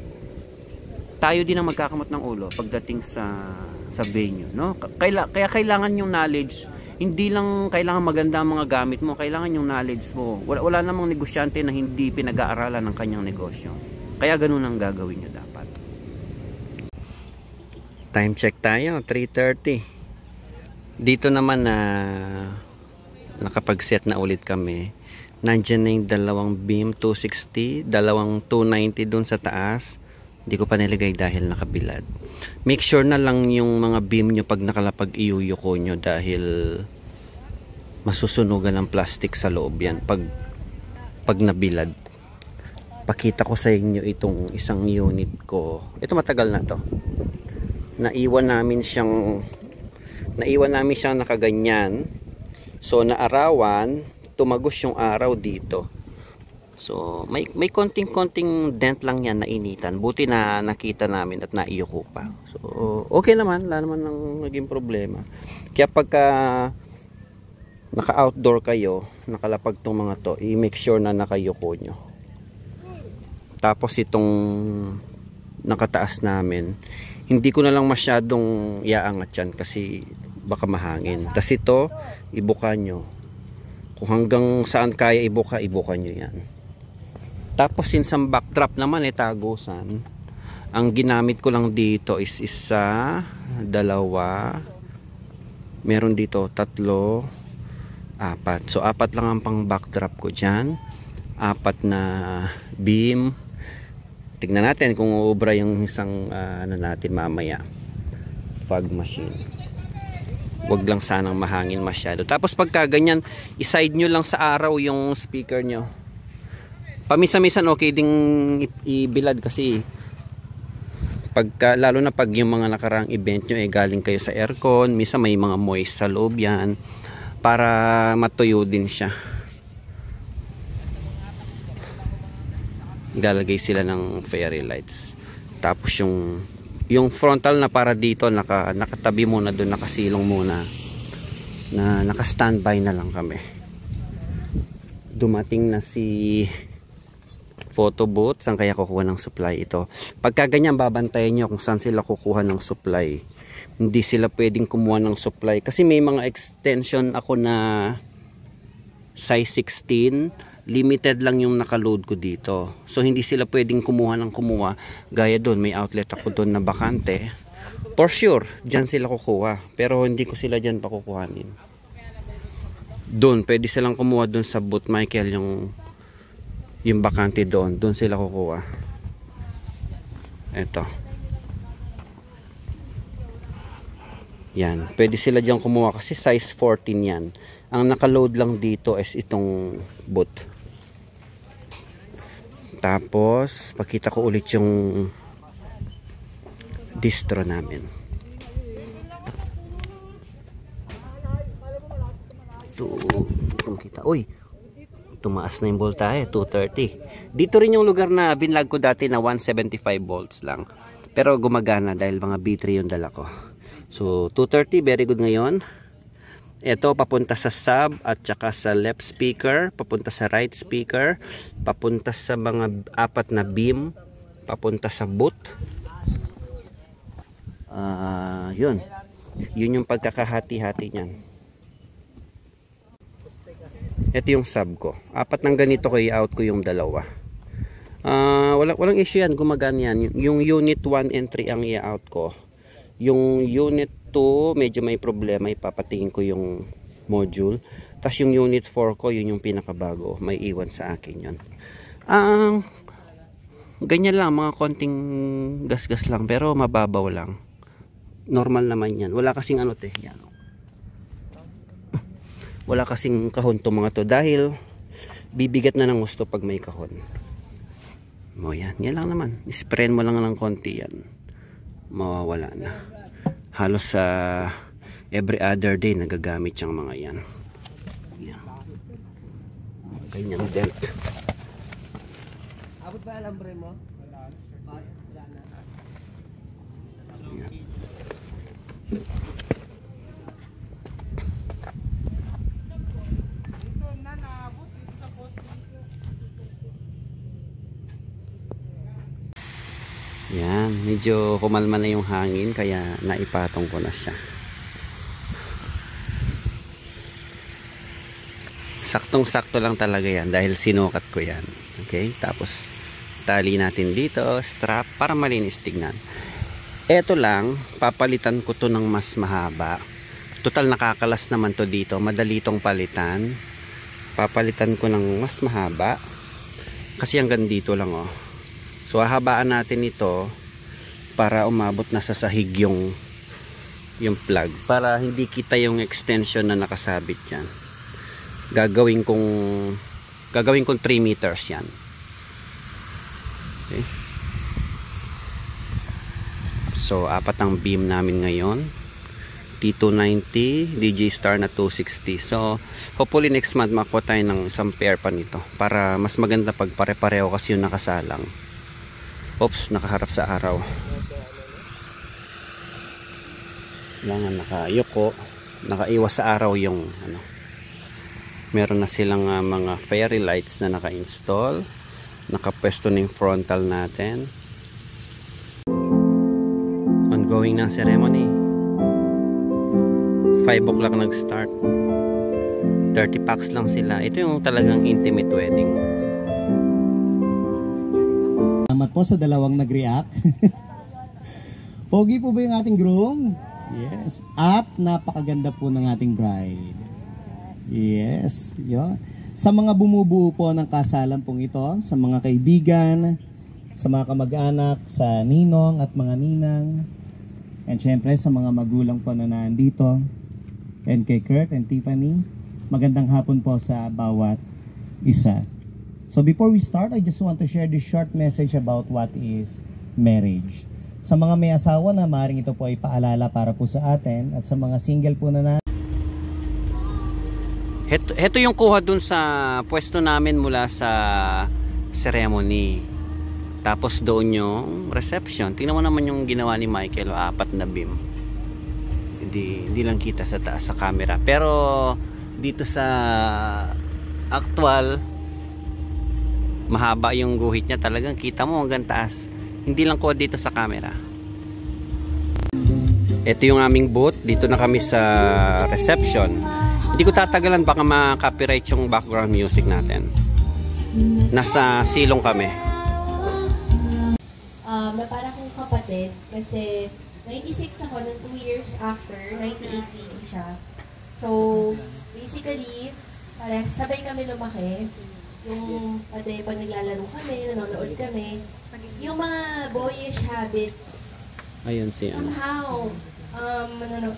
A: tayo din ang magkakamot ng ulo pagdating sa venue. No? Kaya kailangan yung knowledge. Hindi lang kailangan maganda ang mga gamit mo, kailangan yung knowledge mo. Wala namang negosyante na hindi pinag-aaralan ng kanyang negosyo. Kaya ganun ang gagawin nyo dapat. Time check tayo, 3:30. Dito naman na nakapag-set na ulit kami. Nandiyan na yung dalawang beam 260, dalawang 290 dun sa taas. Hindi ko pa nilagay dahil nakabilad. Make sure na lang yung mga beam nyo pag nakalapag iyuyuko nyo dahil masusunugan ng plastic sa loob yan pag nabilad. Pakita ko sa inyo itong isang unit ko. Ito matagal na to. Naiwan namin siyang nakaganyan. So naarawan, tumagos yung araw dito. So may konting dent lang yan na initan. Buti na nakita namin at naiyuko pa. So okay naman, wala naman nang naging problema. Kaya pagka naka-outdoor kayo, nakalapag tong mga to, i-make sure na nakayuko nyo. Tapos itong nakataas namin, hindi ko na lang masyadong iaangat yan kasi baka mahangin. Tapos ito, ibuka nyo. Kung hanggang saan kaya ibuka nyo yan. Tapos since ang backdrop naman tagusan, ang ginamit ko lang dito is isa, dalawa, meron dito 3, 4. So 4 lang ang pang backdrop ko dyan. 4 na beam. Tignan natin kung uubra yung isang ano natin mamaya. Fog machine. Wag lang sanang mahangin masyado. Tapos pagka ganyan, iside nyo lang sa araw yung speaker nyo. Paminsan-minsan okay ding ibilad kasi lalo na pag yung mga nakarang event nyo galing kayo sa aircon, minsan may mga moist sa loob yan para matuyo din siya. Galagay sila ng fairy lights. Tapos yung frontal na para dito nakatabi muna doon, nakasilong muna, na naka-standby na lang kami. Dumating na si photo booth. Saan kaya kukuha ng supply ito? Pagka ganyan, babantayan nyo kung saan sila kukuha ng supply. Hindi sila pwedeng kumuha ng supply kasi may mga extension ako na size 16, limited lang yung nakaload ko dito. So hindi sila pwedeng kumuha ng kumuha. Gaya doon, may outlet ako doon na bakante. For sure, dyan sila kukuha. Pero hindi ko sila dyan pakukuhanin. Doon, pwede silang kumuha doon sa booth Michael, yung bakante doon. Doon sila kukuha. Eto. Yan. Pwede sila dyan kumuha kasi size 14 yan. Ang nakaload lang dito is itong booth. Tapos, pakita ko ulit yung distro namin. Ito kita. Uy! Tumaas na yung voltahe, 230. Dito rin yung lugar na binlag ko dati na 175 volts lang. Pero gumagana dahil mga B3 yung dala ko. So 230, very good ngayon. Ito papunta sa sub at saka sa left speaker, papunta sa right speaker, papunta sa mga 4 na beam, papunta sa booth. Yun. Yun yung pagkakahati-hati niyan. Ito yung sub ko. 4 ng ganito ko, i-out ko yung 2. Walang issue yan, gumagana yan. Yung unit 1 and 3 ang i-out ko. Yung unit 2 medyo may problema, ipapatingin ko yung module. Tapos yung unit 4 ko, yun yung pinakabago, may iwan sa akin yun. Ganyan lang, mga konting gas-gas lang, pero mababaw lang. Normal naman yan. Wala kasing ano yan. Wala kasing kahon to mga to, dahil bibigat na ng gusto pag may kahon. Yan lang naman. Sprayin mo lang ng konti yan, mawawala na. Halos sa every other day nagagamit yung mga yan. Ganyan dent.
D: Abot ba alambre mo? Wala na.
A: Yan, medyo kumalma na yung hangin kaya naipatong ko na siya. Saktong-sakto lang talaga yan dahil sinukat ko yan. Okay, tapos tali natin dito, strap para malinis tignan. Eto lang, papalitan ko to ng mas mahaba. Total nakakalas naman to dito, madali tong palitan. Papalitan ko ng mas mahaba kasi hanggang dito lang oh. So hahabaan natin ito para umabot na sa sahig yung plug, para hindi kita yung extension na nakasabit yan. Gagawin kong 3 meters yan. Okay. So 4 ang beam namin ngayon, T290, DJ Star na 260. So hopefully next month makuha tayo ng isang pair pa nito para mas maganda pag pare-pareho kasi yung nakasalang. Oops, nakaharap sa araw. Kailangan nakayuko, nakaiwas sa araw yung ano. Meron na silang mga fairy lights na naka-install. Nakapwesto na yung frontal natin. Ongoing na ceremony. 5 o'clock nag-start. 30 packs lang sila. Ito yung talagang intimate wedding.
E: Salamat po sa dalawang nag-react. Pogi po ba yung ating groom? Yes. At napakaganda po ng ating bride. Yes. Yun. Sa mga bumubuo po ng kasalan pong ito, sa mga kaibigan, sa mga kamag-anak, sa ninong at mga ninang, and syempre sa mga magulang po na nandito, and kay Kurt and Tiffany, magandang hapon po sa bawat isa. So before we start, I just want to share this short message about what is marriage. Sa mga may asawa na maaaring ito po ay paalala para po sa atin, at sa mga single po na
A: Heto yung kuha dun sa pwesto namin mula sa ceremony. Tapos doon yung reception. Tingnan mo naman yung ginawa ni Michael, 4 na beam. Hindi lang kita sa taas sa camera. Pero dito sa actual, mahaba yung guhit niya, talagang kita mo hanggang taas. Hindi lang ko dito sa camera. Ito yung aming booth. Dito na kami sa reception. Hindi ko tatagalan, baka ma-copyright yung background music natin. Nasa silong kami.
F: Na para kong kapatid kasi 96 ako, ng 2 years after, 1980 siya. So, basically, parang sabay kami lumaki. Yung pati pag naglalaro kami, nanonood kami, yung mga boyish habits,
A: Ayun si
F: somehow,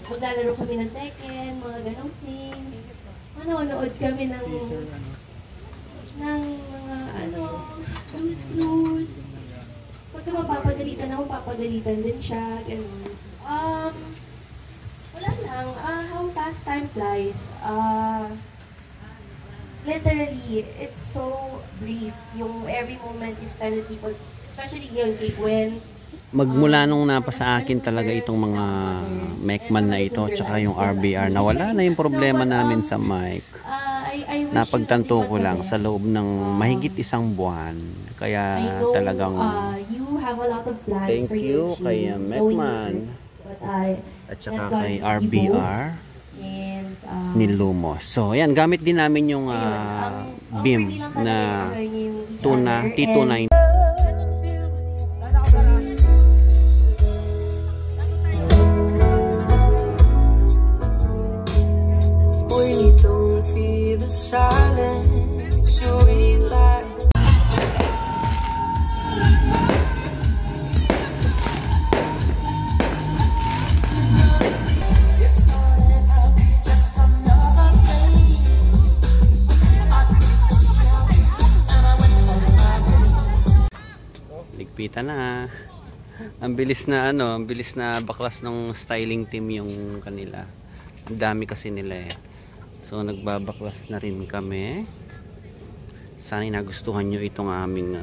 F: maglalaro kami ng Tekken, mga ganong things. Manonood kami ng mga blues. Pagka mapapagalitan ako, papagalitan din siya, ganun. Wala lang, how fast time flies. Literally, it's so brief. Yung every moment you spend with people, especially when
A: magmula nung napasa akin talaga itong mga Mecman na ito tsaka yung RBR, nawala na yung problema namin sa mic. Napagtanto ko lang sa loob ng mahigit 1 buwan. Kaya talagang
F: you have a lot of plans
A: thank
F: for
A: you
F: your
A: kay Mecman.
F: But
A: At saka kay RBR
F: And,
A: ni Lumos. So, ayan, gamit din namin yung beam na tuna T29.
G: We don't feel the silence, we lie.
A: Ligpitan na. Ang bilis na ang bilis na baklas ng styling team yung kanila. Ang dami kasi nila eh. So nagbabaklas na rin kami. Sana'y nagustuhan nyo itong aming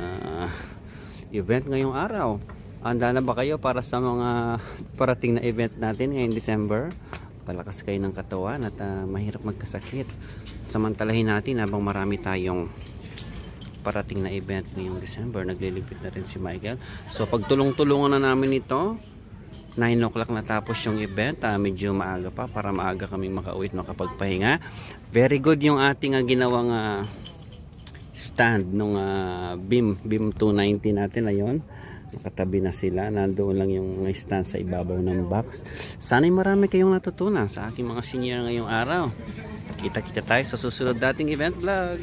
A: event ngayong araw. Handa na ba kayo para sa mga parating na event natin ngayong December? Palakas kayo ng katawan at mahirap magkasakit. Samantalahin natin habang marami tayong parating na event ngayong December. Naglilipit na rin si Michael. So pagtulong-tulungan na namin ito. 9 o'clock natapos yung event. Medyo maaga pa para maaga kami makauwi at makapagpahinga. Very good yung ating ginawang stand nung beam 290 natin. Ayun, nakatabi na sila. Nandoon lang yung stand sa ibabaw ng box. Sana'y marami kayong natutunan sa aking mga senior ngayong araw. Kita-kita tayo sa susunod dating event vlog.